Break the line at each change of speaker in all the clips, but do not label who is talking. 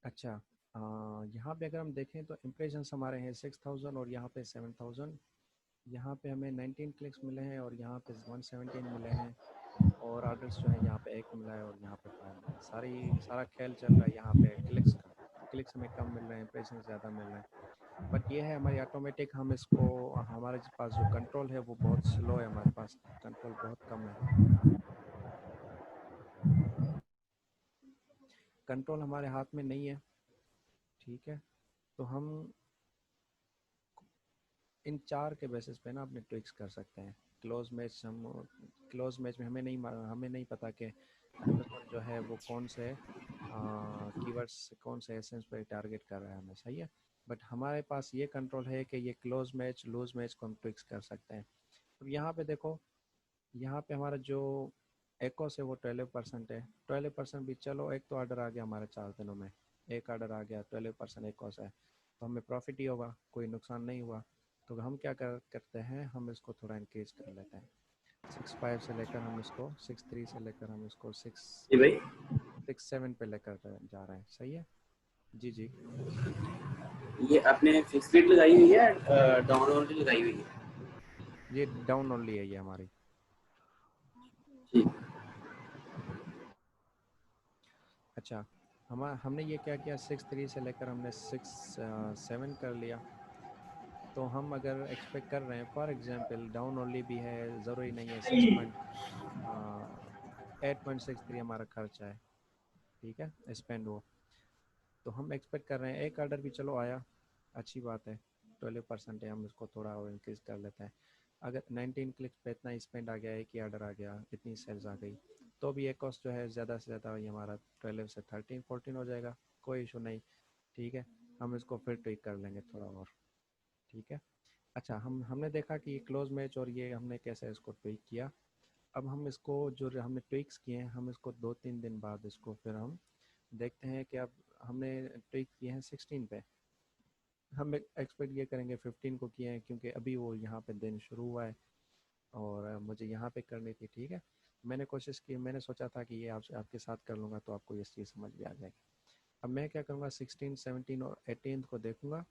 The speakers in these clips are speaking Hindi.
अच्छा, यहाँ पे अगर हम देखें तो इम्प्रेशंस हमारे हैं 6000 और यहाँ पे 7000। यहाँ पे हमें 19 क्लिक्स मिले हैं और यहाँ पे 117 मिले हैं। और ऑर्डर्स जो है यहाँ पे एक मिला है और यहाँ पे 5 मिला है। सारा खेल चल रहा है यहाँ पे क्लिक्स का। क्लिक्स हमें कम मिल रहे हैं, इम्प्रेशन ज़्यादा मिल रहे हैं। बट ये है हमारी ऑटोमेटिक, हम इसको, हमारे पास जो कंट्रोल है वो बहुत स्लो है, हमारे पास कंट्रोल बहुत कम है। कंट्रोल हमारे हाथ में नहीं है। ठीक है, तो हम इन चार के बेसिस पे ना अपने ट्विक्स कर सकते हैं। क्लोज मैच हम क्लोज मैच में हमें नहीं पता कि अमेजोन जो है वो कौन से कीवर्ड्स, कौन से एसेंस पे टारगेट कर रहा है हमें, सही है। बट हमारे पास ये कंट्रोल है कि ये क्लोज मैच लूज मैच को हम ट्विक्स कर सकते हैं। अब यहाँ पे देखो, यहाँ पे हमारा जो एकोस है वो 12% है। 12% भी चलो, एक तो ऑर्डर आ गया हमारे 4 दिनों में, एक ऑर्डर आ गया, 12% एकोस है, तो हमें प्रॉफिट ही होगा, कोई नुकसान नहीं हुआ। तो हम क्या करते हैं, हम इसको थोड़ा इंक्रीज कर लेते हैं। 6.5 से लेकर हम इसको 6.3 से लेकर हम इसको सिक्स
जी भाई।
6.7 पे लेकर जा रहे हैं, सही है। जी जी।
ये आपने फिक्स रेट लगाई हुई है, डाउन ओनली लगाई हुई है?
ये डाउन ओनली है ये हमारी।
ठीक।
अच्छा, हमने ये क्या किया, 6.3 से लेकर हमने 6.7 कर लिया। तो हम अगर एक्सपेक्ट कर रहे हैं, फॉर एग्जांपल डाउन ओनली भी है, ज़रूरी नहीं है 8.63 हमारा खर्चा है, ठीक है, स्पेंड वो। तो हम एक्सपेक्ट कर रहे हैं एक ऑर्डर भी चलो आया, अच्छी बात है, 12% है, हम इसको थोड़ा और इंक्रीज कर लेते हैं। अगर 19 क्लिक्स पे इतना स्पेंड आ गया, एक ही ऑर्डर आ गया, इतनी सेल्स आ गई, तो भी एक कॉस्ट जो है ज़्यादा से ज़्यादा ये हमारा 12 से 13-14 हो जाएगा, कोई इशू नहीं। ठीक है, हम इसको फिर ट्विक कर लेंगे थोड़ा और। ठीक है। अच्छा, हमने देखा कि ये क्लोज मैच और ये हमने कैसे इसको ट्विक किया। अब हम इसको जो हमने ट्विक्स किए हैं, हम इसको 2-3 दिन बाद इसको फिर हम देखते हैं कि अब हमने ट्विक किए हैं 16 पे, हम एक्सपेक्ट ये करेंगे 15 को किए हैं, क्योंकि अभी वो यहाँ पे दिन शुरू हुआ है और मुझे यहाँ पे करनी थी। ठीक है, मैंने कोशिश की, मैंने सोचा था कि ये आपसे आपके साथ कर लूँगा तो आपको ये चीज़ समझ में आ जाएगी। अब मैं क्या करूँगा, 16, 17 और 18 को देखूँगा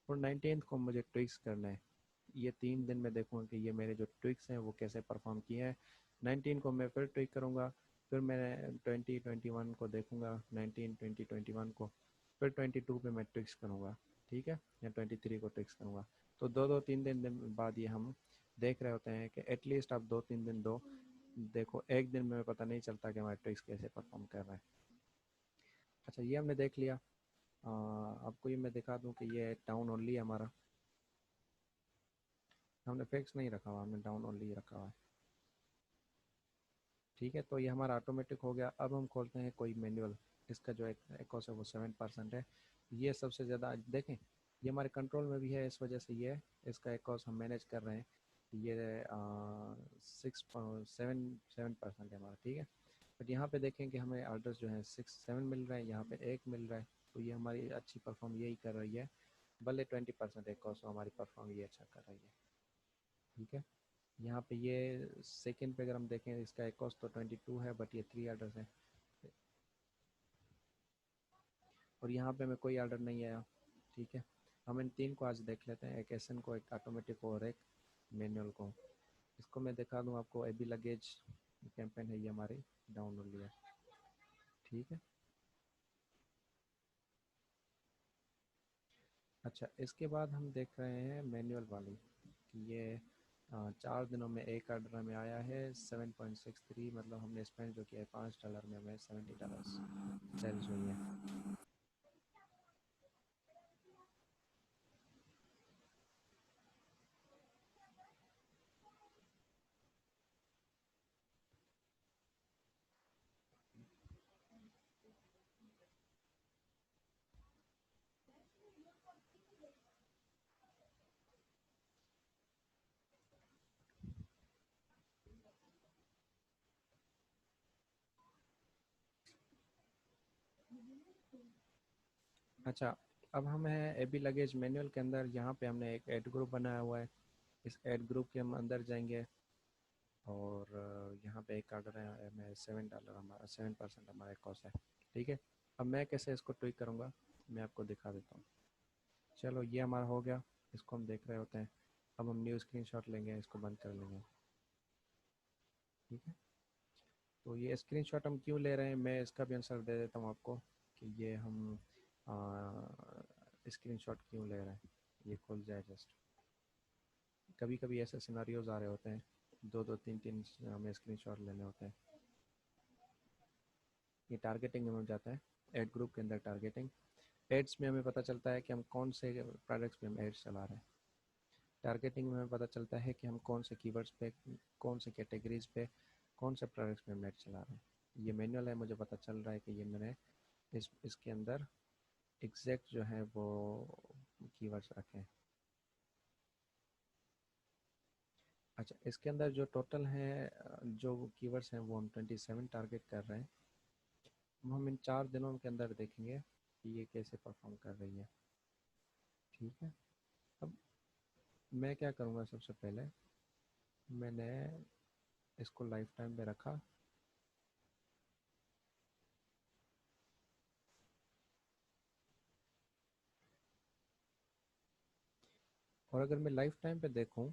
और 19 को मुझे ट्विक्स करना है। ये 3 दिन में देखूँगा कि ये मेरे जो ट्विक्स हैं वो कैसे परफॉर्म किए हैं। 19 को मैं फिर ट्विक करूँगा, फिर मैं 20-21 को देखूँगा, 19-20-21 को, फिर 22 पे मैं ट्विक्स करूँगा, ठीक है, या 23 को ट्विक्स करूँगा। तो 2-2 3 दिन बाद ये हम देख रहे होते हैं कि एटलीस्ट आप 2-3 दिन दो, देखो एक दिन में पता नहीं चलता कि हमारे ट्विक्स कैसे परफॉर्म कर रहे हैं। अच्छा, ये हमने देख लिया। आपको ये मैं दिखा दूँ कि ये डाउन ओनली है हमारा, हमने फिक्स नहीं रखा हुआ, हमने डाउन ओनली रखा हुआ है। ठीक है, तो ये हमारा ऑटोमेटिक हो गया। अब हम खोलते हैं कोई मैनुअल, इसका जो एक कॉस्ट है वो 7% है। ये सबसे ज़्यादा देखें, ये हमारे कंट्रोल में भी है, इस वजह से ये इसका एक कॉस्ट हम मैनेज कर रहे हैं। ये 6.7% है हमारा, ठीक है। बट यहाँ पे देखें कि हमें ऑर्डर्स जो हैं 6-7 मिल रहे हैं, यहाँ पे एक मिल रहा है, तो ये हमारी अच्छी परफॉर्म यही कर रही है। भले 20% एक कॉस्ट, हमारी परफॉर्म ये अच्छा कर रही है। ठीक है, यहाँ पे ये सेकंड पे अगर हम देखें, इसका एक कॉस्ट तो 22 है, बट ये 3 ऑर्डर्स हैं और यहाँ पे हमें कोई ऑर्डर नहीं आया। ठीक है, हम इन 3 को आज देख लेते हैं, एक एसन को, एक ऑटोमेटिक और एक मैनुअल को। इसको मैं दिखा दूँ आपको, एबी लगेज कैंपेन है, ये हमारी डाउन हो लिया। ठीक है। अच्छा, इसके बाद हम देख रहे हैं मैनुअल वाली कि ये 4 दिनों में एक ऑर्डर हमें आया है 7.63, मतलब हमने स्पेंड जो किया है $5 में, हमें $70 सेल्स हुई हैं। अच्छा, अब हम हैं एबी लगेज मैनुअल के अंदर। यहाँ पे हमने एक ऐड ग्रुप बनाया हुआ है, इस ऐड ग्रुप के हम अंदर जाएंगे और यहाँ पे एक ऑर्डर है, हमें $7 हमारा 7% हमारा कॉस्ट है। ठीक है, अब मैं कैसे इसको ट्विक करूँगा मैं आपको दिखा देता हूँ। चलो ये हमारा हो गया, इसको हम देख रहे होते हैं। अब हम न्यू स्क्रीनशॉट लेंगे, इसको बंद कर लेंगे। ठीक है, तो ये स्क्रीनशॉट हम क्यों ले रहे हैं, मैं इसका भी आंसर दे देता हूँ आपको कि ये हम स्क्रीनशॉट क्यों ले रहे हैं। ये खुल जाए जस्ट। कभी कभी ऐसे सिनारियोज आ रहे होते हैं, दो दो तीन तीन हमें स्क्रीनशॉट लेने होते हैं। ये टारगेटिंग में जाता है, एड ग्रुप के अंदर टारगेटिंग। एड्स में हमें पता चलता है कि हम कौन से प्रोडक्ट्स पे हम एड्स चला रहे हैं। टारगेटिंग में हमें पता चलता है कि हम कौन से कीवर्ड्स पे, कौन से कैटेगरीज पे, कौन से प्रोडक्ट्स पे हम एड चला रहे हैं। ये मैनुअल है, मुझे पता चल रहा है कि ये मैंने इसके अंदर एग्जैक्ट जो है वो कीवर्ड्स रखे हैं। अच्छा, इसके अंदर जो टोटल है जो कीवर्ड्स हैं वो हम 27 टारगेट कर रहे हैं। हम इन 4 दिनों के अंदर देखेंगे कि ये कैसे परफॉर्म कर रही है। ठीक है, अब मैं क्या करूँगा, सबसे पहले मैंने इसको लाइफ टाइम पे रखा। और अगर मैं लाइफ टाइम पे देखूं,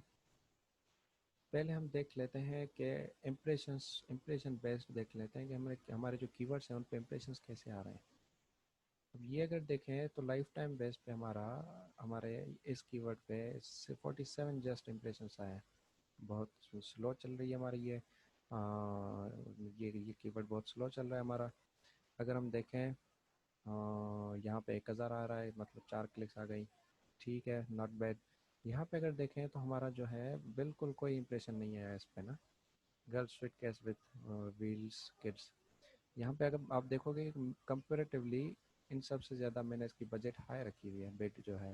पहले हम देख लेते हैं कि इम्प्रेशन बेस्ड देख लेते हैं कि हमारे हमारे जो कीवर्ड्स हैं उन पे इम्प्रेशंस कैसे आ रहे हैं। अब ये अगर देखें तो लाइफ टाइम बेस पे हमारे इस कीवर्ड पे 47 जस्ट इम्प्रेशंस आए हैं। बहुत स्लो चल रही है हमारी ये कीवर्ड बहुत स्लो चल रहा है हमारा। अगर हम देखें यहाँ पे 1000 आ रहा है, मतलब 4 क्लिक्स आ गई। ठीक है, नॉट बैड। यहाँ पे अगर देखें तो हमारा जो है बिल्कुल कोई इंप्रेशन नहीं आया इस पे ना। Girls with cash with wheels kids, यहाँ पे अगर आप देखोगे कंपेरेटिवली इन सब से ज़्यादा मैंने इसकी बजट हाई रखी हुई है, बेट जो है,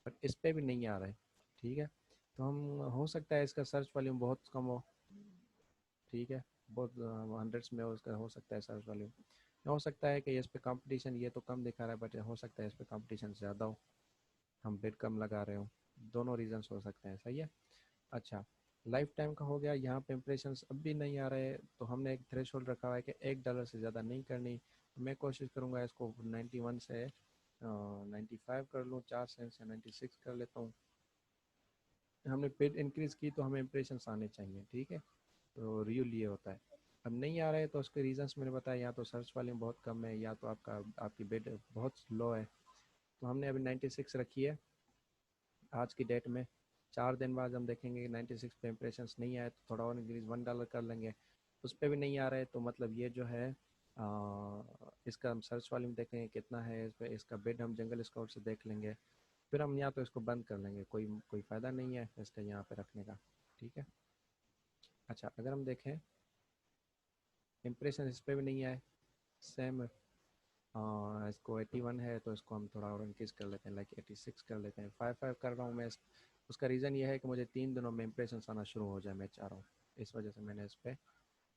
बट इस पे भी नहीं आ रहा है। ठीक है, तो हम हो सकता है इसका सर्च वॉल्यूम बहुत कम हो। ठीक है, बहुत हंड्रेड्स में उसका हो सकता है सर्च वॉल्यूम। हो सकता है कि इस पे कंपटीशन ये तो कम दिखा रहा है, बट हो सकता है इस पे कंपटीशन ज़्यादा हो, हम बिड कम लगा रहे हो। दोनों रीजंस हो सकते हैं, सही है। अच्छा, लाइफ टाइम का हो गया। यहाँ पे इम्प्रेशंस अब भी नहीं आ रहे, तो हमने एक थ्रेश होल्ड रखा हुआ है कि $1 से ज़्यादा नहीं करनी। तो मैं कोशिश करूँगा इसको 91 से 95 कर लूँ, 4 सेंट से 96 कर लेता हूँ। हमने बिड इंक्रीज़ की तो हमें इम्प्रेशंस आने चाहिए। ठीक है, तो रियल ये होता है। अब नहीं आ रहे तो उसके रीजंस मैंने बताया, या तो सर्च वॉल्यूम बहुत कम है, या तो आपकी बिड बहुत लो है। तो हमने अभी 96 रखी है आज की डेट में। 4 दिन बाद हम देखेंगे कि 96 पे इम्प्रेशंस नहीं आए तो थोड़ा और इंक्रीज $1 कर लेंगे। उस पर भी नहीं आ रहे तो मतलब ये जो है इसका हम सर्च वॉल्यूम देखेंगे कितना है इस पर, इसका बिड हम जंगल स्काउट से देख लेंगे। फिर हम या तो इसको बंद कर लेंगे, कोई कोई फ़ायदा नहीं है इसका यहाँ पे रखने का। ठीक है। अच्छा, अगर हम देखें इम्प्रेशन इस पर भी नहीं आए, सेम इसको 81 है तो इसको हम थोड़ा और इंक्रीज़ कर लेते हैं, लाइक 86 कर लेते हैं। 5 कर रहा हूँ मैं उसका रीज़न ये है कि मुझे 3 दिनों में इंप्रेशन आना शुरू हो जाए, मैं चाह रहा हूँ। इस वजह से मैंने इस पर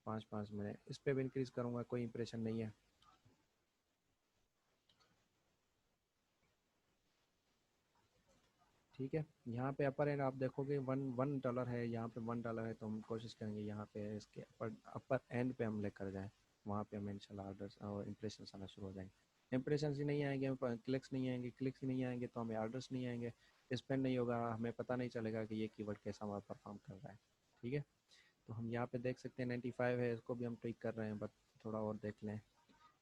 5 5 मैंने इस पर भी इंक्रीज़ करूँगा, कोई इंप्रेशन नहीं है। ठीक है, यहाँ पे अपर एंड आप देखोगे वन $1 है, यहाँ पे $1 है, तो हम कोशिश करेंगे यहाँ पे इसके अपर एंड पे हम लेकर जाएँ। वहाँ पे हमें इंशाल्लाह ऑर्डर्स और इंप्रेशन आना शुरू हो जाएंगे। इंप्रेशन ही नहीं आएंगे, क्लिक्स नहीं आएंगे, क्लिक्स ही नहीं आएंगे तो हमें ऑर्डर्स नहीं आएंगे, स्पेंड नहीं होगा, हमें पता नहीं चलेगा कि ये कीवर्ड कैसा हमारा परफॉर्म कर रहा है। ठीक है, तो हम यहाँ पे देख सकते हैं 95 है, इसको भी हम ट्विक कर रहे हैं, बट थोड़ा और देख लें।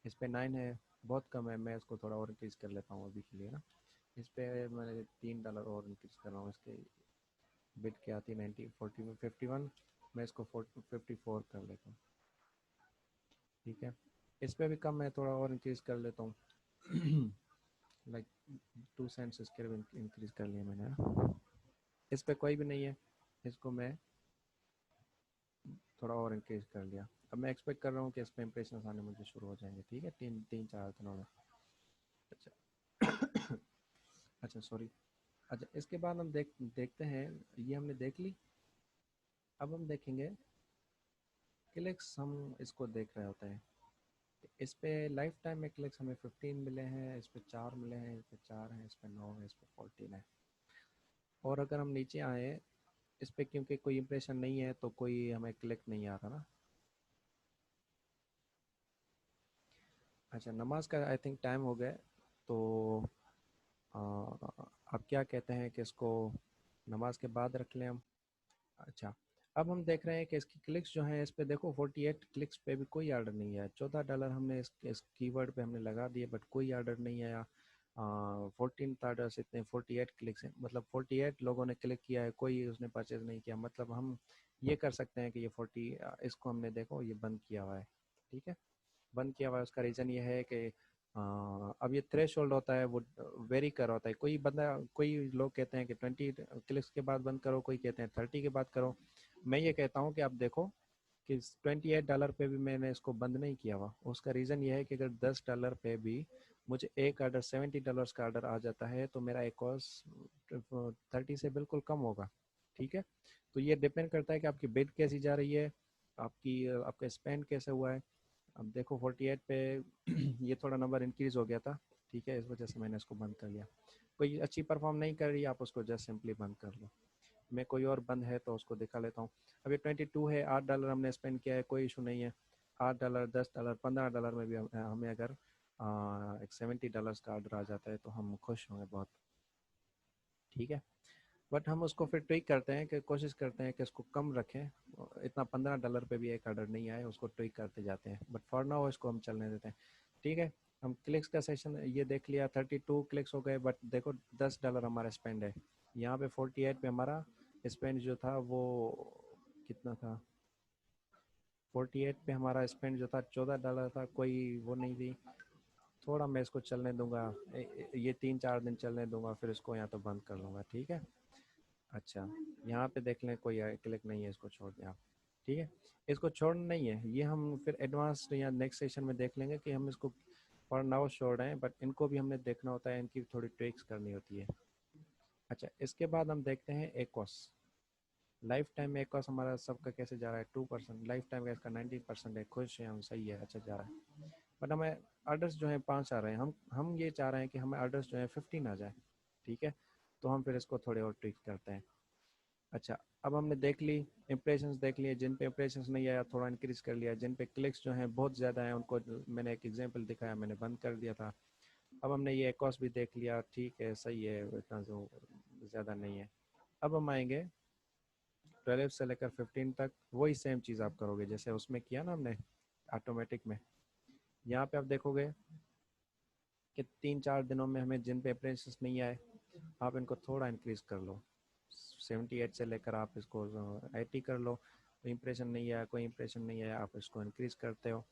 इस पर 9 है, बहुत कम है, मैं इसको थोड़ा और इंक्रीज़ कर लेता हूँ अभी के लिए ना। इस पे मैं $3 और इंक्रीज कर रहा हूँ। इसके बिड क्या आती है 51, मैं इसको 54 कर लेता हूँ। ठीक है, इस पे भी कम है, थोड़ा और इंक्रीज कर लेता हूँ। लाइक 2 सेंट्स इसके भी इंक्रीज कर लिया मैंने ना। इस पे कोई भी नहीं है, इसको मैं थोड़ा और इंक्रीज कर लिया। अब मैं एक्सपेक्ट कर रहा हूँ कि इस पे इंप्रेशन आने मुझे शुरू हो जाएंगे। ठीक है, 3 4 दिनों में। अच्छा अच्छा सॉरी। अच्छा, इसके बाद हम देखते हैं, ये हमने देख ली। अब हम देखेंगे क्लिक्स, हम इसको देख रहे होते हैं। इस पे लाइफ टाइम में क्लिक्स हमें 15 मिले हैं, इस पे 4 मिले हैं, इस पे 4 हैं, इस पे 9 है, इस पे 14 है। और अगर हम नीचे आए इस पे, क्योंकि कोई इंप्रेशन नहीं है तो कोई हमें क्लिक नहीं आ रहा ना। अच्छा, नमाज का आई थिंक टाइम हो गया, तो आ, आप क्या कहते हैं कि इसको नमाज के बाद रख लें हम? अच्छा, अब हम देख रहे हैं कि इसकी क्लिक्स जो हैं, इस पे देखो 48 क्लिक्स पे भी कोई ऑर्डर नहीं आया। $14 हमने इस कीवर्ड पे हमने लगा दिए, बट कोई ऑर्डर नहीं आया। 14 ऑर्डर्स, इतने 48 क्लिक्स हैं, मतलब 48 लोगों ने क्लिक किया है, कोई उसने परचेज नहीं किया। मतलब हम ये कर सकते हैं कि ये 40, इसको हमने देखो ये बंद किया हुआ है, ठीक है, बंद किया हुआ है। उसका रीज़न ये है कि अब ये थ्रेश होल्ड होता है, वो वेरी कर होता है। कोई बंदा, कोई लोग कहते हैं कि 20 क्लिक्स के बाद बंद करो, कोई कहते हैं 30 के बाद करो। मैं ये कहता हूँ कि आप देखो कि $28 पे भी मैंने इसको बंद नहीं किया हुआ। उसका रीज़न ये है कि अगर $10 पे भी मुझे एक ऑर्डर $70 का ऑर्डर आ जाता है, तो मेरा एक कॉस्ट 30 से बिल्कुल कम होगा, ठीक है। तो ये डिपेंड करता है कि आपकी बिड कैसी जा रही है, आपका स्पेंड कैसे हुआ है। अब देखो 48 पे ये थोड़ा नंबर इंक्रीज हो गया था, ठीक है, इस वजह से मैंने इसको बंद कर लिया। कोई अच्छी परफॉर्म नहीं कर रही, आप उसको जस्ट सिंपली बंद कर लो। मैं कोई और बंद है तो उसको दिखा लेता हूँ। अब ये 22 है, $8 हमने स्पेंड किया है, कोई इशू नहीं है। $8, $10, $15 में भी हमें अगर एक $70 का ऑर्डर आ जाता है तो हम खुश होंगे बहुत, ठीक है। बट हम उसको फिर ट्विक करते हैं कि कोशिश करते हैं कि इसको कम रखें, इतना $15 पे भी एक ऑर्डर नहीं आए, उसको ट्विक करते जाते हैं। बट फॉर नाउ इसको हम चलने देते हैं, ठीक है। हम क्लिक्स का सेशन ये देख लिया, 32 क्लिक्स हो गए, बट देखो $10 हमारा स्पेंड है। यहाँ पे 48 पे हमारा स्पेंड जो था वो कितना था, 48 पे हमारा स्पेंड जो था $14 था, कोई वो नहीं थी। थोड़ा मैं इसको चलने दूंगा, ये 3-4 दिन चलने दूंगा, फिर इसको यहाँ तो बंद कर लूँगा, ठीक है। अच्छा, यहाँ पे देख लें कोई क्लिक नहीं है, इसको छोड़ दें आप, ठीक है। इसको छोड़ना नहीं है, ये हम फिर एडवांस या नेक्स्ट सेशन में देख लेंगे कि हम इसको फॉर नाउ छोड़ रहे हैं, बट इनको भी हमने देखना होता है, इनकी थोड़ी ट्रिक्स करनी होती है। अच्छा, इसके बाद हम देखते हैं एकॉस। लाइफ टाइम में एकॉस हमारा सबका कैसे जा रहा है, 2%। लाइफ टाइम का इसका 19% है, खुश हैं हम, सही है, अच्छा जा रहा है। बट हमें ऑर्डर्स जो हैं 5 आ रहे हैं, हम ये चाह रहे हैं कि हमें ऑर्डर्स जो हैं 15 आ जाए, ठीक है। तो हम फिर इसको थोड़े और ट्रिक करते हैं। अच्छा, अब हमने देख ली, इंप्रेशंस देख लिए, जिन पे इंप्रेशंस नहीं आया थोड़ा इंक्रीज कर लिया, जिन पे क्लिक्स जो हैं बहुत ज़्यादा हैं उनको मैंने एक एग्जांपल दिखाया, मैंने बंद कर दिया था। अब हमने ये एकॉस भी देख लिया, ठीक है, सही है, इतना जो ज़्यादा नहीं है। अब हम आएंगे 12 से लेकर 15 तक, वही सेम चीज़ आप करोगे जैसे उसमें किया ना हमने ऑटोमेटिक में। यहाँ पे आप देखोगे कि 3-4 दिनों में हमें जिन पे इंप्रेशंस नहीं आए, आप इनको थोड़ा इंक्रीज कर लो। 78 से लेकर आप इसको 80 कर लो। कोई इंप्रेशन नहीं आया, कोई इंप्रेशन नहीं आया, आप इसको इंक्रीज करते हो,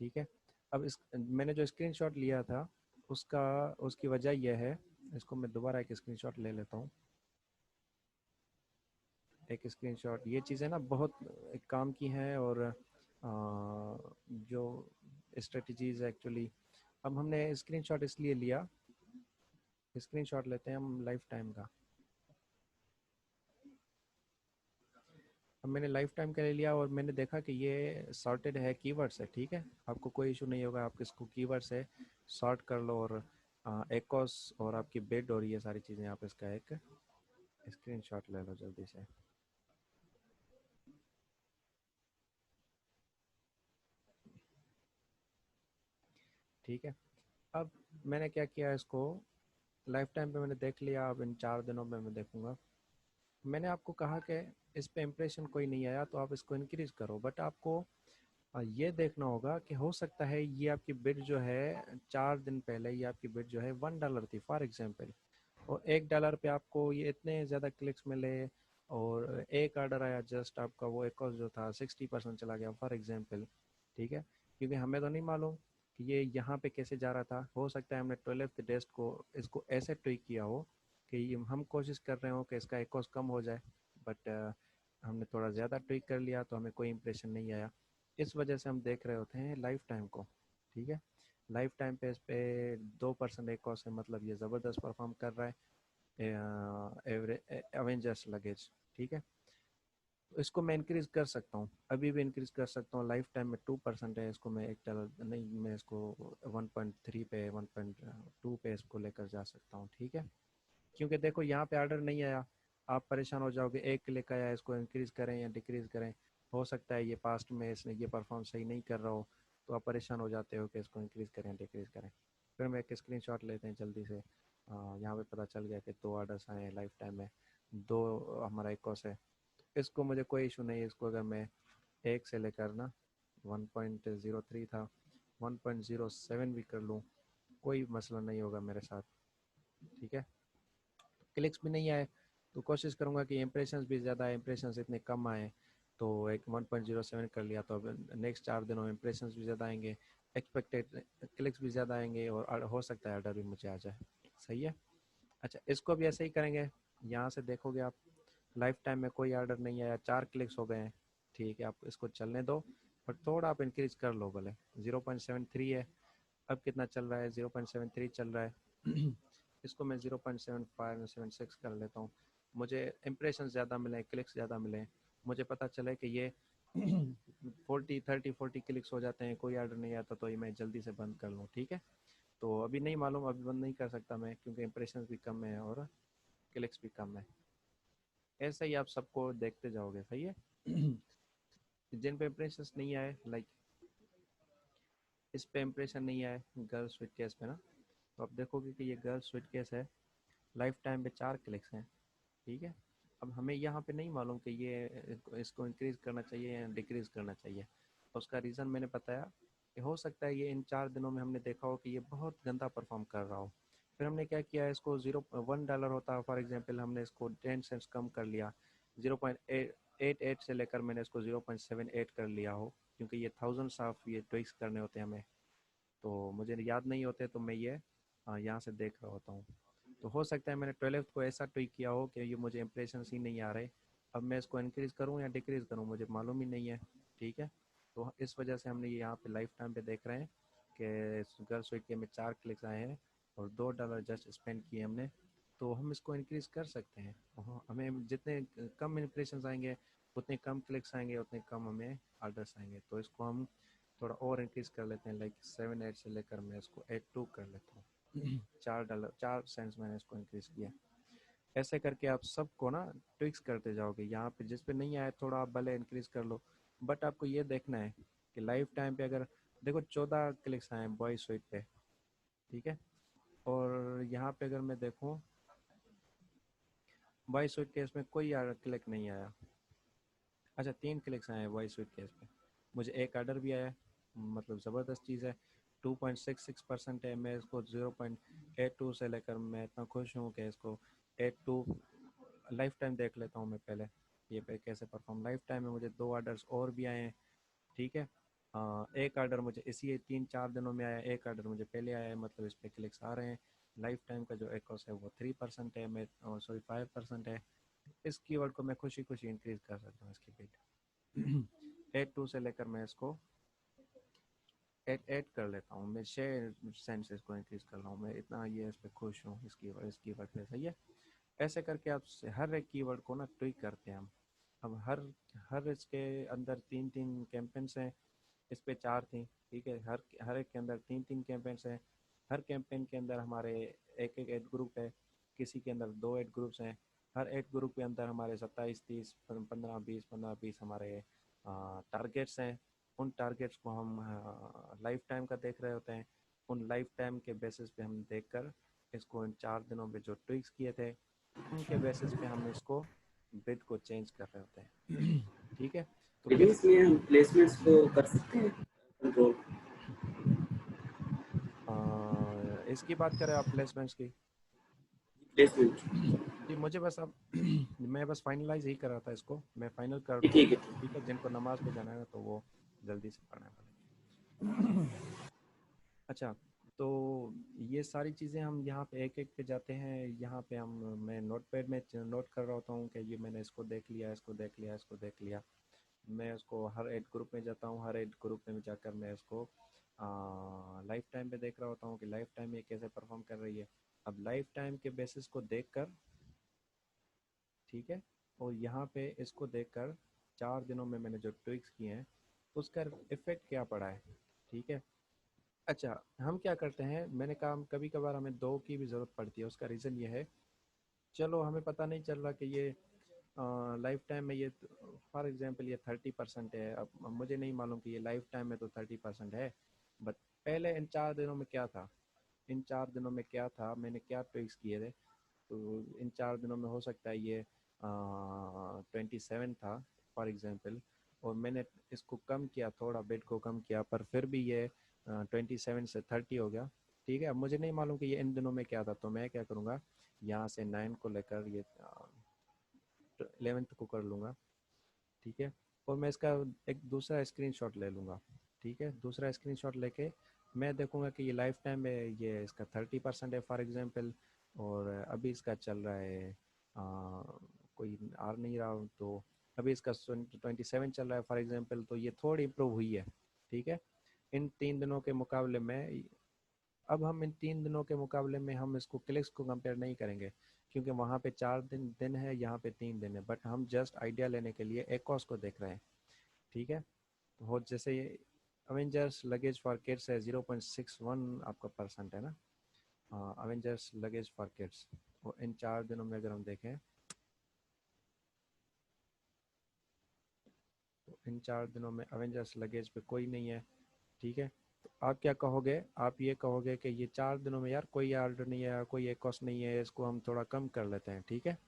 ठीक है। अब इस मैंने जो स्क्रीनशॉट लिया था उसका, उसकी वजह यह है, इसको मैं दोबारा एक स्क्रीनशॉट ले लेता हूँ। एक स्क्रीनशॉट, ये चीज़ें ना बहुत काम की हैं, और जो स्ट्रेटजीज एक्चुअली, अब हमने स्क्रीनशॉट इसलिए लिया, स्क्रीनशॉट लेते हैं हम लाइफ टाइम का। अब मैंने लाइफ टाइम का ले लिया और मैंने देखा कि ये सॉर्टेड है कीवर्ड से, ठीक है। आपको कोई इशू नहीं होगा, आप इसको कीवर्ड से सॉर्ट कर लो, और एकॉस और आपकी बिड और ये सारी चीज़ें, आप इसका एक स्क्रीनशॉट ले लो जल्दी से, ठीक है। अब मैंने क्या किया, इसको लाइफ टाइम पे मैंने देख लिया, अब इन 4 दिनों में मैं देखूंगा। मैंने आपको कहा कि इस पे इम्प्रेशन कोई नहीं आया तो आप इसको इंक्रीज करो, बट आपको ये देखना होगा कि हो सकता है ये आपकी बिड जो है 4 दिन पहले ये आपकी बिड जो है $1 थी फॉर एग्जांपल, और $1 पे आपको ये इतने ज़्यादा क्लिक्स मिले, और एक ऑर्डर आया जस्ट आपका, वो एक जो था 60% चला गया फॉर एग्जांपल, ठीक है। क्योंकि हमें तो नहीं मालूम कि ये यहाँ पे कैसे जा रहा था, हो सकता है हमने 12th डेस्ट को इसको ऐसे ट्विक किया हो कि हम कोशिश कर रहे हो कि इसका एक कम हो जाए, बट हमने थोड़ा ज़्यादा ट्विक कर लिया तो हमें कोई इंप्रेशन नहीं आया। इस वजह से हम देख रहे होते हैं लाइफ टाइम को, ठीक है। लाइफ टाइम पे इस पे 2% एक कॉस्ट है, मतलब ये ज़बरदस्त परफॉर्म कर रहा है एवरेज एवेंजर्स लगेज, ठीक है। तो इसको मैं इंक्रीज कर सकता हूँ, अभी भी इंक्रीज कर सकता हूँ। लाइफ टाइम में 2% है, इसको मैं $1 नहीं, मैं इसको 1.3 पे 1.2 पे इसको लेकर जा सकता हूँ, ठीक है। क्योंकि देखो यहाँ पे ऑर्डर नहीं आया, आप परेशान हो जाओगे, एक क्लिक आया, इसको इंक्रीज करें या डिक्रीज करें, हो सकता है ये पास्ट में इसने ये परफॉर्म सही नहीं कर रहा हो, तो आप परेशान हो जाते हो कि इसको इंक्रीज़ करें डिक्रीज़ करें। फिर हम एक स्क्रीनशॉट लेते हैं जल्दी से। यहाँ पे पता चल गया कि 2 ऑर्डर्स आए हैं लाइफ टाइम में, 2 हमारा इकोस है। इसको मुझे कोई इशू नहीं है, इसको अगर मैं 1 से लेकर ना 1.03 था 1.07 भी कर लूँ, कोई मसला नहीं होगा मेरे साथ, ठीक है। क्लिक्स भी नहीं आए तो कोशिश करूँगा कि इम्प्रेशंस भी ज़्यादा आए, इम्प्रेशंस इतने कम आए तो एक 1.07 कर लिया, तो अब नेक्स्ट 4 दिनों में इम्प्रेशंस भी ज़्यादा आएंगे, एक्सपेक्टेड क्लिक्स भी ज़्यादा आएंगे और हो सकता है ऑर्डर भी मुझे आ जाए। सही है। अच्छा, इसको भी ऐसे ही करेंगे। यहाँ से देखोगे आप लाइफ टाइम में कोई ऑर्डर नहीं आया, 4 क्लिक्स हो गए हैं, ठीक है। आप इसको चलने दो और थोड़ा आप इंक्रीज कर लो भले। 0.73 है, अब कितना चल रहा है, 0.73 चल रहा है। इसको मैं 0.75 76 कर लेता हूँ। मुझे इम्प्रेशन ज़्यादा मिले, क्लिक्स ज़्यादा मिले, मुझे पता चले कि ये 40 क्लिक्स हो जाते हैं, कोई ऑर्डर नहीं आता, तो ये मैं जल्दी से बंद कर लूँ, ठीक है। तो अभी नहीं मालूम, अभी बंद नहीं कर सकता मैं, क्योंकि इम्प्रेशन भी कम है और क्लिक्स भी कम है। ऐसे ही आप सबको देखते जाओगे, सही है। जिन पे इम्प्रेशन नहीं आए, लाइक इस पे इम्प्रेशन नहीं आए गर्ल स्वीट केस पे ना, तो आप देखोगे कि ये गर्ल स्वीट केस है, लाइफ टाइम पे 4 क्लिक्स हैं, ठीक है। अब हमें यहाँ पे नहीं मालूम कि ये इसको इंक्रीज करना चाहिए या डिक्रीज करना चाहिए। उसका रीज़न मैंने बताया कि हो सकता है ये इन 4 दिनों में हमने देखा हो कि ये बहुत गंदा परफॉर्म कर रहा हो। फिर हमने क्या किया, इसको $1 होता है फॉर एग्जांपल, हमने इसको 10 सेंट्स कम कर लिया, 0.88 से लेकर मैंने इसको 0.78 कर लिया हो, क्योंकि ये थाउजेंड्स ऑफ ये ट्विक्स करने होते हैं हमें, तो मुझे याद नहीं होते, तो मैं ये यहाँ से देख रहा होता हूँ। तो हो सकता है मैंने 12th को ऐसा ट्वीक किया हो कि ये मुझे इंप्रेशन ही नहीं आ रहे। अब मैं इसको इंक्रीज़ करूँ या डिक्रीज़ करूँ मुझे मालूम ही नहीं है, ठीक है। तो इस वजह से हमने ये यहाँ पे लाइफ टाइम पे देख रहे हैं कि गर्ल स्वीट के में 4 क्लिक्स आए हैं और $2 जस्ट स्पेंड किए हमने, तो हम इसको इंक्रीज़ कर सकते हैं। हमें जितने कम इंप्रेशन आएंगे उतने कम क्लिक्स आएंगे, उतने कम हमें ऑर्डर्स आएंगे। तो इसको हम थोड़ा और इंक्रीज़ कर लेते हैं, लाइक 7.8 से लेकर मैं इसको 8.2 कर लेता हूँ। $4 4 सेंट्स मैंने इसको इंक्रीज़ किया। ऐसे करके आप सबको ना ट्विक्स करते जाओगे, यहाँ पे जिस पे नहीं आया थोड़ा आप भले इंक्रीज़ कर लो, बट आपको ये देखना है कि लाइफ टाइम पे अगर देखो 14 क्लिक्स आए बॉय स्वीट पे, ठीक है। और यहाँ पे अगर मैं देखूँ बॉय स्वीट केस में कोई क्लिक नहीं आया। अच्छा, 3 क्लिक्स आए हैं वॉइस स्वीट केस पे, मुझे एक ऑर्डर भी आया, मतलब ज़बरदस्त चीज़ है। 2.66% है, मैं इसको 0.82 से लेकर मैं इतना खुश हूँ कि इसको 82 लाइफ टाइम देख लेता हूँ मैं पहले, ये पे कैसे परफॉर्म। लाइफ टाइम में मुझे 2 ऑर्डर्स और भी आए हैं, ठीक है। एक ऑर्डर मुझे इसी 3-4 दिनों में आया, एक ऑर्डर मुझे पहले आया है, मतलब इस पर क्लिक्स आ रहे हैं। लाइफ टाइम का जो एकॉस है वो 3% है, मैं सॉरी 5% है। इस कीवर्ड को मैं खुशी खुशी इंक्रीज कर सकता हूँ, इसकी बिट 82 से लेकर मैं इसको 88 कर लेता हूँ, मैं 6 सेंट इसको इंक्रीज कर रहा हूँ, मैं इतना ये इस पर खुश हूँ इस कीवर्ड पे, सही है। ऐसे करके आप हर एक कीवर्ड को ना ट्विक करते हैं हम। अब हर इसके अंदर 3-3 कैंपेन्स हैं, इस पे 4 थी, ठीक है। हर हर एक के अंदर 3-3 कैंपेन्स हैं। हर कैंपेन के अंदर हमारे एक एक एड ग्रुप है, किसी के अंदर 2 एड ग्रुप्स हैं। हर एड ग्रुप के अंदर हमारे 27-30 15-20 हमारे टारगेट्स हैं। उन टारगेट्स को हम लाइफ टाइम का देख रहे होते हैं। उन लाइफ टाइम के बेसिस पे हम देखकर इसको इन 4 दिनों में जो ट्विक्स किए थे उनके बेसिस पे हम इसको बिड को चेंज कर रहे होते हैं। ठीक है। तो
लेकिन
किस
इसमें हम प्लेसमेंट्स को कर सकते हैं कंट्रोल।
इसकी बात करें आप प्लेसमेंट्स की।
प्लेसमेंट।
जी मुझे बस अब मैं बस फाइनलाइज ही कर रहा था इसको, मैं फाइनल कर दूँ,
ठीक है।
ठीक है। जिनको नमाज पे जाना है तो वो जल्दी से पढ़ना है। अच्छा, तो ये सारी चीज़ें हम यहाँ पे एक एक पे जाते हैं। यहाँ पे हम मैं नोट पैड में नोट कर रहा होता हूँ कि ये मैंने इसको देख लिया, इसको देख लिया, इसको देख लिया। मैं उसको हर एड ग्रुप में जाता हूँ, हर एड ग्रुप में जाकर मैं इसको लाइफ टाइम पे देख रहा होता हूँ कि लाइफ टाइम ये कैसे परफॉर्म कर रही है। अब लाइफ टाइम के बेसिस को देखकर, ठीक है, और यहाँ पे इसको देखकर 4 दिनों में मैंने जो ट्विक्स किए हैं उसका इफेक्ट क्या पड़ा है, ठीक है। अच्छा, हम क्या करते हैं, मैंने कहा कभी कभार हमें 2 की भी ज़रूरत पड़ती है। उसका रीज़न ये है, चलो हमें पता नहीं चल रहा कि ये लाइफ टाइम में ये फॉर एग्जांपल ये 30% है। अब मुझे नहीं मालूम कि ये लाइफ टाइम में तो 30% है, बट पहले इन 4 दिनों में क्या था, इन 4 दिनों में क्या था, मैंने क्या ट्विक्स किए थे। तो इन 4 दिनों में हो सकता है ये 27 था फॉर एग्जांपल, और मैंने इसको कम किया, थोड़ा बेट को कम किया, पर फिर भी ये 27 से 30 हो गया। ठीक है, अब मुझे नहीं मालूम कि ये इन दिनों में क्या था, तो मैं क्या करूँगा, यहाँ से 9 को लेकर ये 11th को कर लूँगा। ठीक है, और मैं इसका एक दूसरा स्क्रीनशॉट ले लूँगा। ठीक है, दूसरा स्क्रीनशॉट लेके मैं देखूँगा कि ये लाइफ टाइम में ये इसका 30% है फॉर एग्जांपल, और अभी इसका चल रहा है कोई आ नहीं रहा हूँ, तो अभी इसका 27 चल रहा है फॉर एग्जांपल, तो ये थोड़ी इम्प्रूव हुई है। ठीक है, इन 3 दिनों के मुकाबले में, अब हम इन 3 दिनों के मुकाबले में हम इसको क्लिक्स को कंपेयर नहीं करेंगे, क्योंकि वहाँ पे 4 दिन है, यहाँ पे 3 दिन है, बट हम जस्ट आइडिया लेने के लिए एकॉस को देख रहे हैं। ठीक है, हो जैसे ये अवेंजर्स लगेज फॉर किड्स है 0.61 आपका परसेंट है ना। हाँ, अवेंजर्स लगेज फॉर किड्स, और इन 4 दिनों में अगर हम देखें, तो इन 4 दिनों में अवेंजर्स लगेज पे कोई नहीं है। ठीक है, तो आप क्या कहोगे, आप ये कहोगे कि ये 4 दिनों में यार कोई ऑर्डर नहीं है, कोई एक कॉस्ट नहीं है, इसको हम थोड़ा कम कर लेते हैं। ठीक है,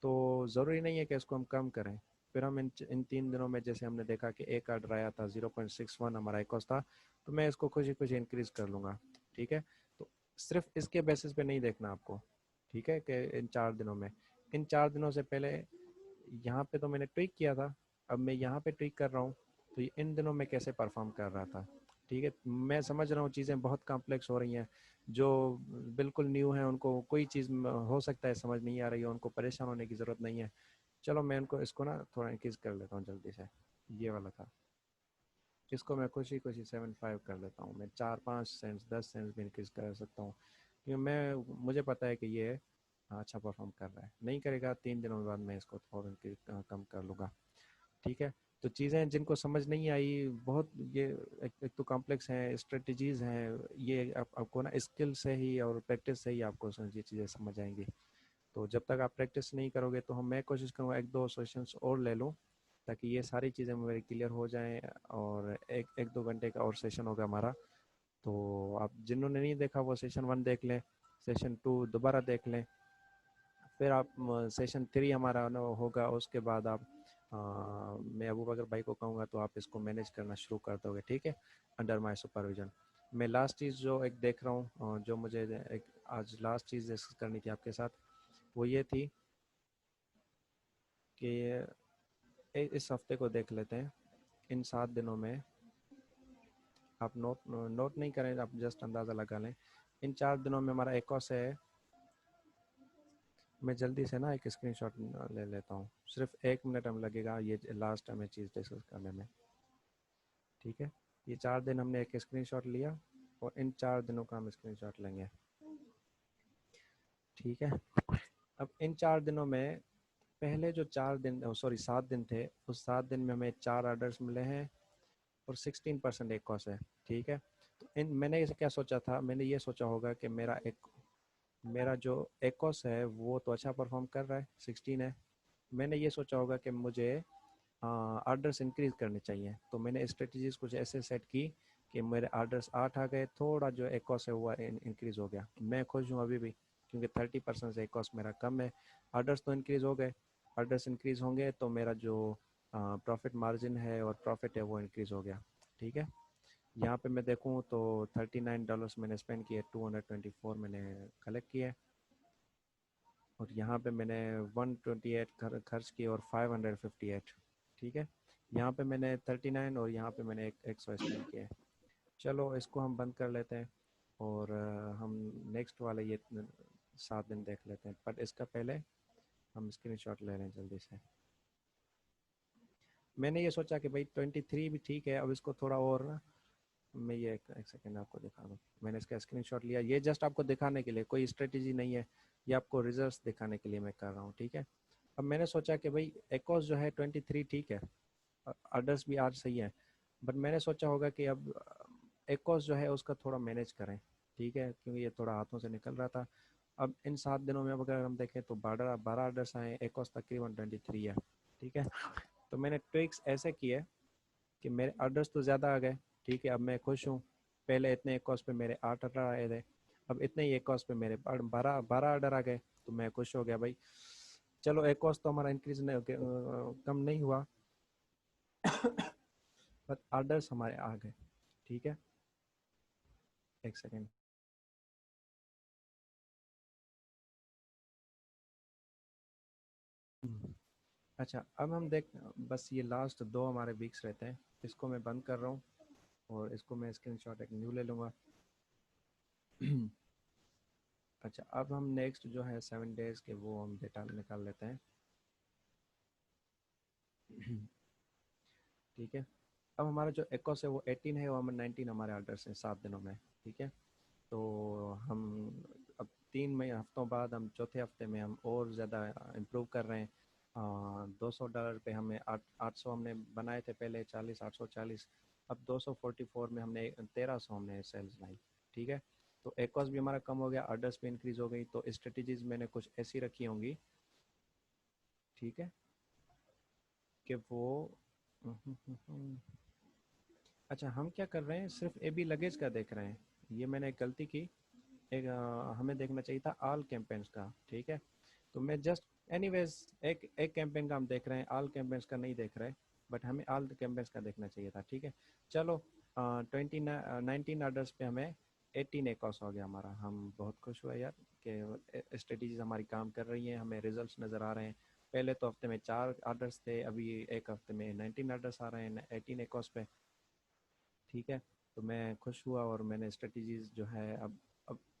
तो ज़रूरी नहीं है कि इसको हम कम करें। फिर हम इन 3 दिनों में जैसे हमने देखा कि एक ऑर्डर आया था 0.61 हमारा एक कॉस्ट था, तो मैं इसको खुशी खुशी इंक्रीज़ कर लूँगा। ठीक है, तो सिर्फ इसके बेसिस पे नहीं देखना आपको। ठीक है, कि इन 4 दिनों से पहले यहाँ पे तो मैंने ट्वीक किया था, अब मैं यहाँ पे ट्वीक कर रहा हूँ, तो ये इन दिनों में कैसे परफॉर्म कर रहा था। ठीक है, मैं समझ रहा हूँ चीज़ें बहुत कॉम्प्लेक्स हो रही हैं, जो बिल्कुल न्यू हैं उनको कोई चीज़ हो सकता है समझ नहीं आ रही है, उनको परेशान होने की ज़रूरत नहीं है। चलो मैं उनको इसको ना थोड़ा इंक्रीज कर लेता हूँ जल्दी से। ये वाला था, इसको मैं खुशी खुशी 7.5 कर लेता हूँ, मैं 4-5 सेंट्स 10 सेंट्स भी इंक्रीज कर सकता हूँ, क्योंकि मुझे पता है कि ये अच्छा परफॉर्म कर रहा है। नहीं करेगा 3 दिनों बाद मैं इसको थोड़ा कम कर लूँगा। ठीक है, तो चीज़ें जिनको समझ नहीं आई बहुत, ये एक तो कॉम्प्लेक्स हैं, स्ट्रेटजीज़ हैं, ये आपको ना स्किल से ही और प्रैक्टिस से ही आपको ये चीज़ें समझ आएंगी। तो जब तक आप प्रैक्टिस नहीं करोगे, तो मैं कोशिश करूँगा 1-2 सेशंस और ले लूँ, ताकि ये सारी चीज़ें मेरी क्लियर हो जाएं, और एक एक 2 घंटे का और सेशन होगा हमारा। तो आप जिन्होंने नहीं देखा वो सेशन 1 देख लें, सेशन 2 दोबारा देख लें, फिर आप सेशन 3 हमारा ना होगा, उसके बाद आप मैं अबू बकर भाई को कहूँगा तो आप इसको मैनेज करना शुरू कर दोगे। ठीक है, अंडर माय सुपरविजन। मैं लास्ट चीज़ जो एक देख रहा हूँ, जो मुझे एक आज लास्ट चीज़ डिस्कस करनी थी आपके साथ, वो ये थी कि इस हफ्ते को देख लेते हैं। इन 7 दिनों में आप नोट नोट नहीं करें, आप जस्ट अंदाज़ा लगा लें। इन 4 दिनों में हमारा एकॉस है, मैं जल्दी से ना एक स्क्रीनशॉट ले लेता हूँ, सिर्फ 1 मिनट हमें लगेगा ये लास्ट हमें चीज़ डिस्कस करने में। ठीक है, ये 4 दिन हमने एक स्क्रीनशॉट लिया, और इन 4 दिनों का हम स्क्रीनशॉट लेंगे। ठीक है, अब इन 4 दिनों में पहले जो 4 दिन, सॉरी 7 दिन थे, उस 7 दिन में हमें 4 ऑर्डर्स मिले हैं, और 16% एक कॉस्ट है। ठीक है, तो इन मैंने इसे क्या सोचा था, मैंने ये सोचा होगा कि मेरा जो एकॉस है वो तो अच्छा परफॉर्म कर रहा है, 16 है। मैंने ये सोचा होगा कि मुझे ऑर्डर्स इंक्रीज करने चाहिए, तो मैंने स्ट्रेटजीज कुछ ऐसे सेट की कि मेरे ऑर्डर्स 8 आ गए, थोड़ा जो एकॉस है वो इंक्रीज हो गया। मैं खुश हूँ अभी भी, क्योंकि 30% से एकॉस मेरा कम है। ऑर्डर्स तो इंक्रीज हो गए, ऑर्डर्स इंक्रीज होंगे तो मेरा जो प्रॉफिट मार्जिन है और प्रॉफिट है वो इंक्रीज हो गया। ठीक है, यहाँ पे मैं देखूँ तो $39 मैंने स्पेंड किए, 224 मैंने कलेक्ट किए, और यहाँ पे मैंने 128 खर्च किए और 558। ठीक है, यहाँ पे मैंने 39 और यहाँ पे मैंने 100 स्पेंड किए। चलो इसको हम बंद कर लेते हैं, और हम नेक्स्ट वाले ये 7 दिन देख लेते हैं, बट इसका पहले हम स्क्रीनशॉट ले रहे हैं जल्दी से। मैंने ये सोचा कि भाई 23 भी ठीक है, अब इसको थोड़ा और ना, मैं ये एक सेकेंड आपको दिखा दूँ। मैंने इसका स्क्रीनशॉट लिया, ये जस्ट आपको दिखाने के लिए, कोई स्ट्रेटेजी नहीं है, ये आपको रिजल्ट्स दिखाने के लिए मैं कर रहा हूँ। ठीक है, अब मैंने सोचा कि भाई एकॉस जो है 23 ठीक है, ऑर्डर्स भी आज सही है, बट मैंने सोचा होगा कि अब एकॉस जो है उसका थोड़ा मैनेज करें। ठीक है, क्योंकि ये थोड़ा हाथों से निकल रहा था, अब इन 7 दिनों में अब अगर हम देखें तो 12 ऑर्डर्स आए, एकॉस तकरीबन 23 है। ठीक है, तो मैंने ट्विक्स ऐसे किए कि मेरे ऑर्डर्स तो ज़्यादा आ गए। ठीक है, अब मैं खुश हूँ। पहले इतने एक कॉस्ट पे मेरे 8 ऑर्डर आए थे, अब इतने ही एक कॉस्ट पे मेरे 12 ऑर्डर आ गए, तो मैं खुश हो गया भाई। चलो एक कॉस्ट तो हमारा इंक्रीज नहीं कम नहीं हुआ, बट ऑर्डर्स हमारे आ गए। ठीक है, एक सेकेंड। अच्छा, अब हम देख, बस ये लास्ट 2 हमारे वीक्स रहते हैं, इसको मैं बंद कर रहा हूँ और इसको मैं स्क्रीनशॉट एक न्यू ले लूँगा। अच्छा, अब हम नेक्स्ट जो है 7 डेज के वो हम डेटा निकाल लेते हैं। ठीक है, अब हमारा जो एकॉस है वो 18 है और हम 19 हमारे ऑर्डर्स हैं 7 दिनों में। ठीक है, तो हम अब 3 हफ्तों बाद हम चौथे हफ्ते में हम और ज़्यादा इम्प्रूव कर रहे हैं। $200 पे हमें 800 हमने बनाए थे पहले, 840, अब 244 में हमने 1300 हमने सेल्स लाई। ठीक है, तो एकॉस भी हमारा कम हो गया, ऑर्डर्स भी इंक्रीज हो गई, तो स्ट्रेटजीज मैंने कुछ ऐसी रखी होंगी। ठीक है, कि वो अच्छा, हम क्या कर रहे हैं, सिर्फ ए बी लगेज का देख रहे हैं। ये मैंने एक गलती की। एक हमें देखना चाहिए था ऑल कैंपेन्स का। ठीक है, तो मैं जस्ट एनीवेज एक एक कैंपेन का हम देख रहे हैं, ऑल कैंपेन्स का नहीं देख रहे, बट हमें ऑल कैंपेन्स का देखना चाहिए था। ठीक है, चलो 19 ऑर्डर्स पे हमें 18 एकॉस हो गया हमारा। हम बहुत खुश हुए यार कि स्ट्रेटजीज हमारी काम कर रही हैं, हमें रिजल्ट्स नज़र आ रहे हैं। पहले तो हफ्ते में 4 ऑर्डर्स थे, अभी एक हफ्ते में 19 ऑर्डर्स आ रहे हैं 18 एकॉस पे। ठीक है, तो मैं खुश हुआ और मैंने स्ट्रेटजीज जो है अब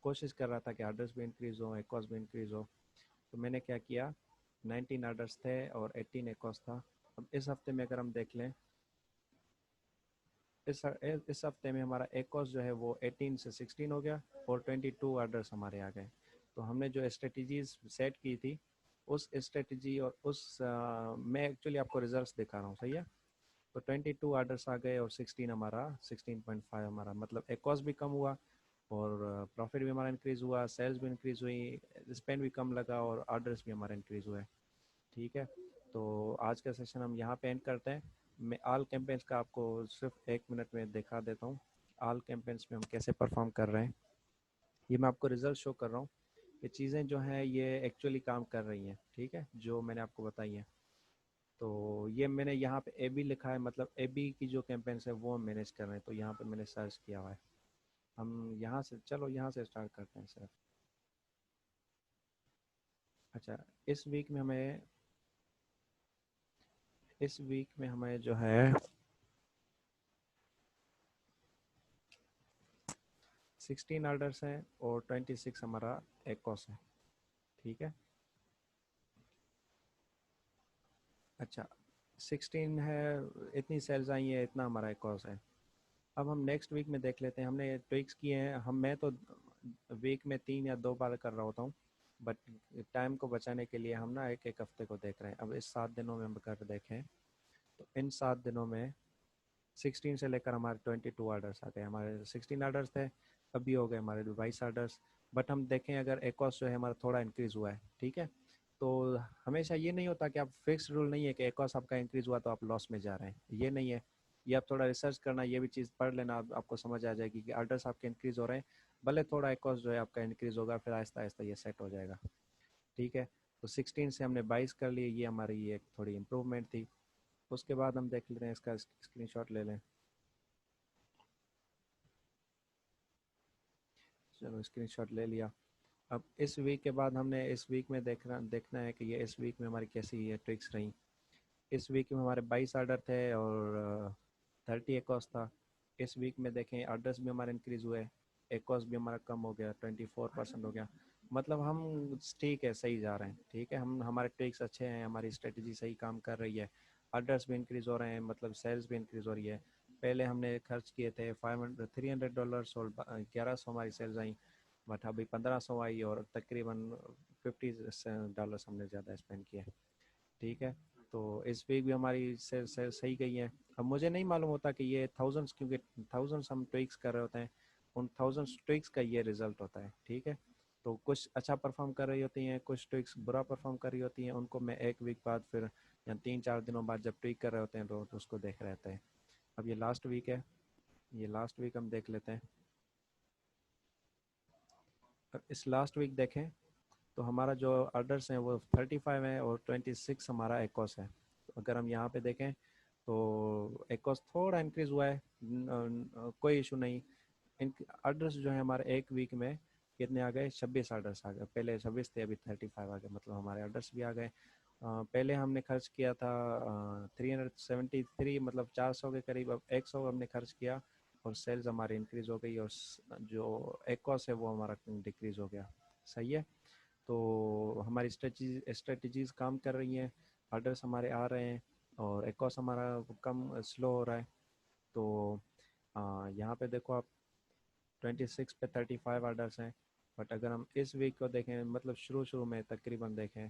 कोशिश कर रहा था कि ऑर्डर्स भी इंक्रीज़ हो, एकॉस भी इंक्रीज़ हो। तो मैंने क्या किया, 19 ऑर्डर्स थे और 18 एकॉस था। अब इस हफ्ते में अगर हम देख लें, इस हफ्ते में हमारा एकॉस जो है वो 18 से 16 हो गया और 22 ऑर्डर्स हमारे आ गए। तो हमने जो स्ट्रेटजीज सेट की थी, उस स्ट्रेटजी और मैं एक्चुअली आपको रिजल्ट्स दिखा रहा हूँ, सही है। तो 22 ऑर्डर्स आ गए और 16 हमारा 16.5 हमारा, मतलब एक कॉस्ट भी कम हुआ और प्रॉफिट भी हमारा इंक्रीज़ हुआ, सेल्स भी इंक्रीज़ हुई, स्पेंड भी कम लगा और ऑर्डर्स भी हमारे इंक्रीज़ हुए। ठीक है, तो आज का सेशन हम यहाँ पे एंड करते हैं। मैं ऑल कैंपेन्स का आपको सिर्फ 1 मिनट में दिखा देता हूँ, ऑल कैंपेन्स में हम कैसे परफॉर्म कर रहे हैं। ये मैं आपको रिजल्ट शो कर रहा हूँ, ये चीज़ें जो हैं ये एक्चुअली काम कर रही हैं। ठीक है, जो मैंने आपको बताई हैं। तो ये मैंने यहाँ पे ए बी लिखा है, मतलब ए बी की जो कैंपेन्स है वो हम मैनेज कर रहे हैं, तो यहाँ पे मैंने सर्च किया हुआ है। हम यहाँ से, चलो यहाँ से स्टार्ट करते हैं सर। अच्छा, इस वीक में हमें इस वीक में हमें जो है 16 ऑर्डर्स हैं और 26 हमारा एक कॉस्ट है। ठीक है, अच्छा 16 है, इतनी सेल्स आई है, इतना हमारा एक कॉस्ट है। अब हम नेक्स्ट वीक में देख लेते हैं, हमने ट्विक्स किए हैं। मैं तो वीक में 3 या 2 बार कर रहा होता हूँ, बट टाइम को बचाने के लिए हम ना एक एक हफ्ते को देख रहे हैं। अब इस 7 दिनों में हम कर देखें, तो इन 7 दिनों में 16 से लेकर हमारे 22 ऑर्डर्स आ गए। हमारे 16 ऑर्डर्स थे, अभी हो गए हमारे 22 ऑर्डर्स। बट हम देखें अगर एक कॉस्ट जो है हमारा थोड़ा इंक्रीज़ हुआ है। ठीक है, तो हमेशा ये नहीं होता कि आप फिक्स रूल नहीं है कि एक कॉस्ट आपका इंक्रीज़ हुआ तो आप लॉस में जा रहे हैं, ये नहीं है। ये आप थोड़ा रिसर्च करना, ये भी चीज़ पढ़ लेना, आपको समझ आ जाएगी कि ऑर्डर्स आपके इंक्रीज़ हो रहे हैं, भले थोड़ा एक कॉस्ट जो है आपका इंक्रीज़ होगा, फिर आहिस्ता आहिस्ता ये सेट हो जाएगा। ठीक है, तो 16 से हमने 22 कर लिए, ये हमारी ये एक थोड़ी इम्प्रूवमेंट थी। उसके बाद हम देख लेते हैं, इसका स्क्रीनशॉट ले लें। चलो स्क्रीनशॉट ले लिया। अब इस वीक के बाद हमने इस वीक में देखना है कि ये इस वीक में हमारी कैसी ये ट्रिक्स रही। इस वीक में हमारे 22 ऑर्डर थे और 30 एक कॉस्ट था। इस वीक में देखें ऑर्डर्स भी हमारे इंक्रीज़ हुए, एक कॉस्ट भी हमारा कम हो गया, 24% हो गया। मतलब हम ठीक है, सही जा रहे हैं। ठीक है, हम हमारे ट्रिक्स अच्छे हैं, हमारी स्ट्रेटजी सही काम कर रही है। ऑर्डर्स भी इंक्रीज़ हो रहे हैं, मतलब सेल्स भी इंक्रीज़ हो रही है। पहले हमने खर्च किए थे $300 और 1100 हमारी सेल्स आई, बट अभी 1500 आई और तकरीबन $50 हमने ज़्यादा स्पेंड किया। ठीक है, तो इस वीक भी हमारी सेल सही गई है। अब मुझे नहीं मालूम होता कि ये थाउजेंड्स, क्योंकि थाउजेंड्स हम ट्विक्स कर रहे होते हैं, उन थाउजेंड्स ट्विक्स का ये रिजल्ट होता है। ठीक है, तो कुछ अच्छा परफॉर्म कर रही होती हैं, कुछ ट्विक्स बुरा परफॉर्म कर रही होती हैं, उनको मैं एक वीक बाद फिर या 3-4 दिनों बाद जब ट्विक कर रहे होते हैं तो उसको देख रहे होते हैं। अब ये लास्ट वीक है, ये लास्ट वीक हम देख लेते हैं। अब इस लास्ट वीक देखें तो हमारा जो ऑर्डर्स हैं वो 35 है और 26 हमारा एकॉस है। तो अगर हम यहाँ पे देखें तो एकॉस थोड़ा इंक्रीज हुआ है, कोई इशू नहीं। इन ऑर्डर्स जो है हमारे एक वीक में कितने आ गए, 26 ऑर्डर्स आ गए। पहले 26 थे, अभी 35 आ गए, मतलब हमारे ऑर्डर्स भी आ गए। पहले हमने खर्च किया था 373, मतलब 400 के करीब, अब 100 हमने खर्च किया और सेल्स हमारी इंक्रीज हो गई और जो एकॉस है वो हमारा डिक्रीज हो गया। सही है। तो हमारी स्ट्रेटजीज काम कर रही हैं, ऑर्डर्स हमारे आ रहे हैं और एकॉस हमारा कम स्लो हो रहा है। तो यहाँ पे देखो आप, 26 पे 35 ऑर्डर्स हैं। बट अगर हम इस वीक को देखें, मतलब शुरू शुरू में तकरीबन देखें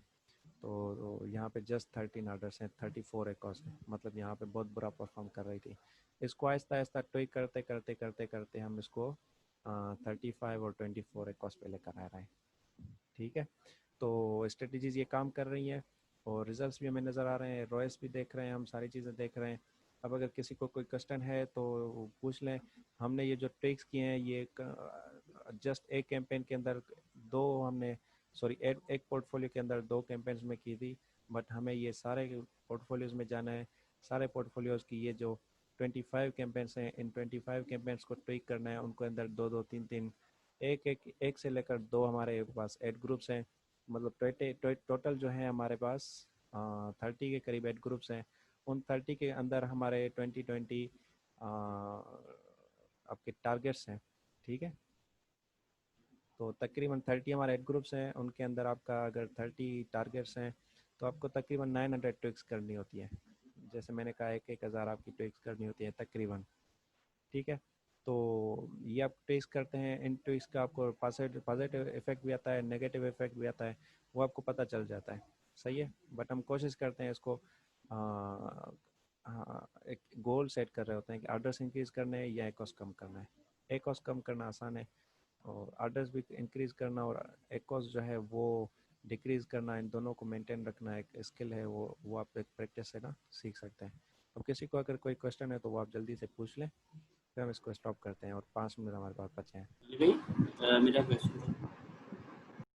तो यहाँ पे जस्ट 13 ऑर्डर्स हैं, 34 एकॉस हैं, मतलब यहाँ पे बहुत बुरा परफॉर्म कर रही थी। इसको आहिस्ता आहिस्ता ट्विक करते करते करते करते हम इसको 35 और 24 एकॉस पे लेकर आ रहे हैं। ठीक है। तो स्ट्रेटजीज ये काम कर रही हैं और रिजल्ट्स भी हमें नज़र आ रहे हैं, रॉयस भी देख रहे हैं, हम सारी चीज़ें देख रहे हैं। अब अगर किसी को कोई क्वेश्चन है तो पूछ लें। हमने ये जो ट्रिक्स किए हैं ये जस्ट एक कैंपेन के अंदर दो हमने, सॉरी, एक पोर्टफोलियो के अंदर दो कैंपेन्स में की थी। बट हमें ये सारे पोर्टफोलियोज़ में जाना है। सारे पोर्टफोलियोज़ की ये जो 25 कैंपेन्स हैं, इन 25 कैंपेन्स को ट्रिक करना है, उनको अंदर दो दो तीन तीन, एक से लेकर दो हमारे पास एड ग्रुप्स हैं। मतलब टोटल जो है हमारे पास 30 के करीब एड ग्रुप्स हैं। उन 30 के अंदर हमारे 20 आपके टारगेट्स हैं। ठीक है। तो तकरीबन 30 हमारे एड ग्रुप्स हैं, उनके अंदर आपका अगर 30 टारगेट्स हैं तो आपको तकरीबन 900 ट्विक्स करनी होती है। जैसे मैंने कहा, 1,000 आपकी ट्विक्स करनी होती है तकरीबन। ठीक है। तो ये आप टेस्ट करते हैं, इन ट्विक्स का आपको पॉजिटिव इफेक्ट भी आता है, नेगेटिव इफेक्ट भी आता है, वो आपको पता चल जाता है। सही है। बट हम कोशिश करते हैं इसको एक गोल सेट कर रहे होते हैं कि ऑर्डर्स इंक्रीज करने हैं या एक कॉस्ट कम करना है। एक कॉस्ट कम करना आसान है और ऑर्डर्स भी इंक्रीज करना और एक कॉस्ट जो है वो डिक्रीज करना, इन दोनों को मेंटेन रखना एक स्किल है, वो आप एक प्रैक्टिस से ना सीख सकते हैं। अब किसी को अगर कोई क्वेश्चन है तो वो आप जल्दी से पूछ लें, फिर हम इसको स्टॉप करते हैं और 5 मिनट हमारे पास बचे हैं।
ये भाई मेरा क्वेश्चन था।